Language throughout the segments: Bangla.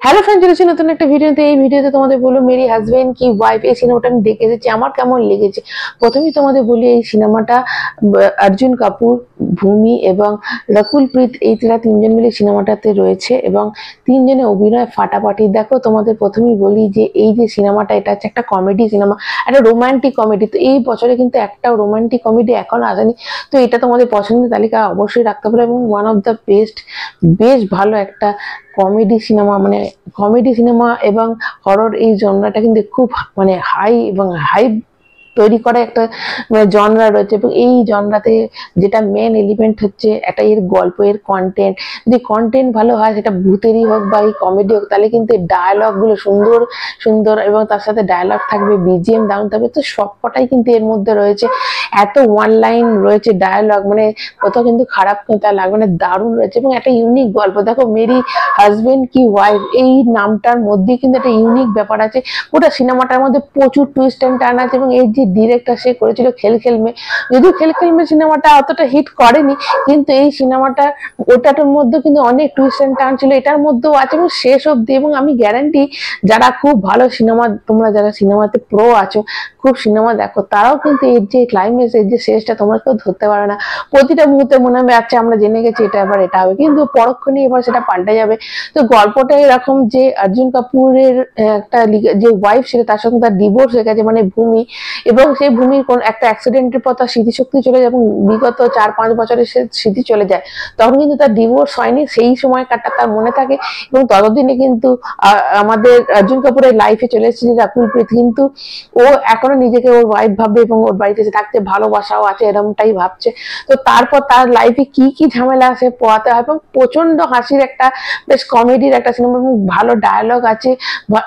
হ্যালো ফ্রেন্ড, চলেছি নতুন একটা ভিডিওতে। এই ভিডিওতে তোমাদের বলবো মেরি হাজবেন্ড কি ওয়াইফ, এই সিনেমাটা আমি দেখে এসেছি, আমার কেমন লেগেছে। প্রথমেই তোমাদের বলি এই সিনেমাটা অর্জুন কাপুর, ভূমি এবং রকুল প্রীত এই তিনজন মিলে সিনেমাটাতে রয়েছে এবং তিনজনে অভিনয় ফাটাফাটি। দেখো তোমাদের প্রথমেই বলি যে এই যে সিনেমাটা, এটা হচ্ছে একটা কমেডি সিনেমা, একটা রোমান্টিক কমেডি। তো এই বছরে কিন্তু একটাও রোমান্টিক কমেডি এখনো আসেনি, তো এটা তোমাদের পছন্দের তালিকা অবশ্যই রাখতে পারো। এবং ওয়ান অফ দ্য বেস্ট, বেশ ভালো একটা কমেডি সিনেমা, মানে কমেডি সিনেমা এবং হরর এই জনরাটা কিন্তু খুব হাই এবং হাই তৈরি করা একটা জনরা রয়েছে। এবং এই জনরাতে যেটা মেন এলিমেন্ট হচ্ছে একটা এর গল্প, এর কন্টেন্ট। যদি কন্টেন্ট ভালো হয়, সেটা ভূতেরই হোক বা এই কমেডি হোক, তাহলে কিন্তু ডায়লগ গুলো সুন্দর সুন্দর এবং তার সাথে ডায়লগ থাকবে, বিজিএম দারুণ থাকবে। তো সবকটাই কিন্তু এর মধ্যে রয়েছে। এত ওয়ান লাইন রয়েছে ডায়লগ, মানে কোথাও কিন্তু খারাপ কথা লাগবে না, দারুণ রয়েছে এবং একটা ইউনিক গল্প। দেখো মেরি হাজবেন্ড কি ওয়াইফ, এই নামটার মধ্যে কিন্তু একটা ইউনিক ব্যাপার আছে। ওটা সিনেমাটার মধ্যে প্রচুর টুইস্ট অ্যান্ড টার্ন আছে। এবং এই যে ডিরেক্টর, সে করেছিল খেল খেল মে, যদিও খেল খেল মে সিনেমাটা অতটা হিট করেনি, কিন্তু এই সিনেমাটা ওটার মধ্যে কিন্তু অনেক টুইস্ট অ্যান্ড টার্ন ছিল, এটার মধ্যেও আছে এবং শেষ অব্দি। এবং আমি গ্যারান্টি, যারা খুব ভালো সিনেমা, তোমরা যারা সিনেমাতে প্রো আছো, খুব সিনেমা দেখো, তারাও কিন্তু এর যে ক্লাইম্যাক্স, এর যে শেষটা তোমরা কেউ ধরতে পারো না। প্রতিটা মুহূর্তে মনে হবে আচ্ছা আমরা জেনে গেছি এটা এবার এটা হবে, কিন্তু পরক্ষণে এবার সেটা পাল্টে যাবে। তো গল্পটা এরকম যে অর্জুন কাপুরের একটা যে ওয়াইফ ছিল, তার সঙ্গে তার ডিভোর্স হয়ে গেছে, মানে ভূমি। এবং সেই ভূমির কোন একটা অ্যাক্সিডেন্টের পর তার স্মৃতিশক্তি চলে যায় এবং বিগত 4-5 বছরের সে স্মৃতি চলে যায়। তখন কিন্তু তার ডিভোর্স হয়নি, সেই সময়কারটা তার মনে থাকে। এবং ততদিনে কিন্তু আমাদের অর্জুন কাপুরের লাইফে চলে এসেছে রাকুল প্রীত। কিন্তু ও এখনো নিজেকে ওর ওয়াইফ ভাববে এবং ওর বাড়িতে থাকতে ভালোবাসাও আছে, এরকমটাই ভাবছে। তো তারপর তার লাইফে কি কি ঝামেলা আছে পোয়াতে হয়। এবং প্রচন্ড হাসির একটা, বেশ কমেডির একটা সিনেমা এবং ভালো ডায়লগ আছে।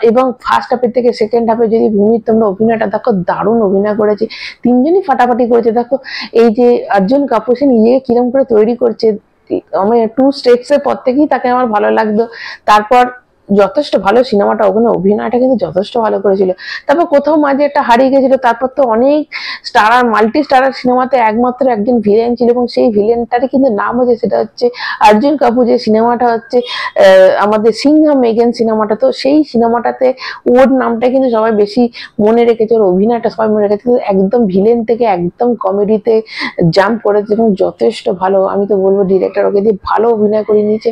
এবং ফার্স্ট হাফের থেকে সেকেন্ড হাফে যদি ভূমির তোমরা অভিনয়টা দেখো, দারুণ অভিনয় করেছে, তিনজনই ফাটাফাটি করেছে। দেখো এই যে অর্জুন কাপুর, সে নিজেকে কিরম করে তৈরি করছে, আমি টু স্টেটস এর পর থেকেই তাকে আমার ভালো লাগতো। তারপর যথেষ্ট ভালো সিনেমাটা, ওখানে অভিনয়টা কিন্তু যথেষ্ট ভালো করেছিল। তারপর কোথাও মাঝে একটা হারিয়ে গেছিল, তারপর তো অনেক স্টারার, মাল্টি স্টারার সিনেমাতে একমাত্র একজন ভিলেন ছিল এবং সেই ভিলেনটারই কিন্তু নাম হচ্ছে, সেটা হচ্ছে অর্জুন কাপুর। যে সিনেমাটা হচ্ছে আমাদের সিংহাম মেগেন সিনেমাটা, তো সেই সিনেমাটাতে ওর নামটা কিন্তু সবাই বেশি মনে রেখেছে, ওর অভিনয়টা সবাই মনে রেখেছে। একদম ভিলেন থেকে একদম কমেডিতে জাম্প করেছে এবং যথেষ্ট ভালো। আমি তো বলবো ডিরেক্টর ওকে দিয়ে ভালো অভিনয় করে নিয়েছে,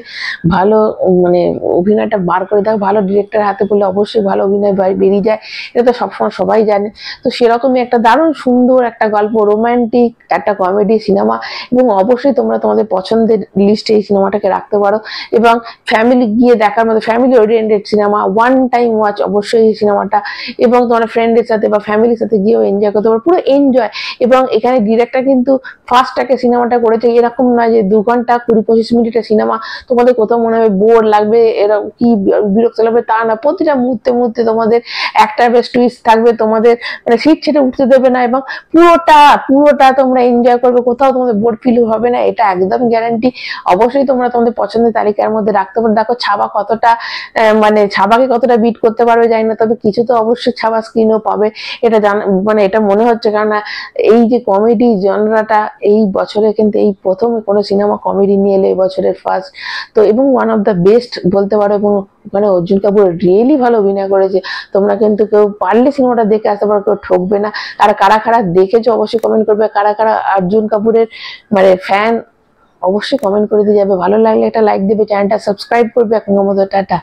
ভালো মানে অভিনয়টা বার করে দেয়। ভালো ডিরেক্টর হাতে পড়লে অবশ্যই ভালো অভিনয় বেরিয়ে যায়, এটা তো সবসময় সবাই জানে। তো সেরকমই একটা দারুণ সুন্দর একটা গল্প, রোমান্টিক একটা কমেডি সিনেমা। এবং অবশ্যই তোমরা তোমাদের পছন্দের লিস্টে এই সিনেমাটাকে রাখতে পারো এবং ফ্যামিলি গিয়ে দেখার মতো, family oriented cinema, one time watch অবশ্যই এই সিনেমাটা। এবং তোমার ফ্রেন্ডের সাথে বা ফ্যামিলির সাথে গিয়েও এনজয় করতে পারো, পুরো এনজয়। এবং এখানে ডিরেক্টর কিন্তু ফার্স্টটাকে সিনেমাটা করেছে, এরকম নয় যে 2 ঘন্টা 20-25 মিনিটের সিনেমা তোমাদের কোথাও মনে হবে বোর লাগবে, এরকম কি বিরক্ত লাগবে, তা না। প্রতিটা মুহূর্তে মুহূর্তে তোমাদের একটা বেশ টুইস্ট থাকবে, তোমাদের মানে সিট ছেড়ে উঠতে দেবে না এবং পুরোটা পুরোটা তোমরা এনজয় করবে, কোথাও তোমাদের বোর ফিল হবে না, এটা একদম গ্যারান্টি। অবশ্যই তোমরা তোমাদের পছন্দের তালিকার মধ্যে রাখতে পারো। দেখো ছাবা কতটা, মানে ছাবাকে কতটা বিট করতে পারবে জানি না, তবে কিছু তো অবশ্যই ছাবা স্ক্রিনও পাবে, এটা মানে এটা মনে হচ্ছে। কারণ এই যে কমেডি জনরাটা এই বছরে কিন্তু এই প্রথম কোনো সিনেমা কমেডি নিয়ে এলো, এই বছরের ফার্স্ট। তো এবং ওয়ান অফ দ্য বেস্ট বলতে পারো। এবং ওখানে অর্জুন কাপুর রিয়েলি ভালো অভিনয় করেছে। তোমরা কিন্তু কেউ পারলে সিনেমাটা দেখে আসতে পারো, কেউ ঠকবে না। আর কারা কারা দেখেছো অবশ্যই কমেন্ট করবে, কারা কারা অর্জুন কাপুরের মানে ফ্যান অবশ্যই কমেন্ট করে দিয়ে যাবে। ভালো লাগলে একটা লাইক দেবে, চ্যানেলটা সাবস্ক্রাইব করবে। এখনকার মতো টাটা।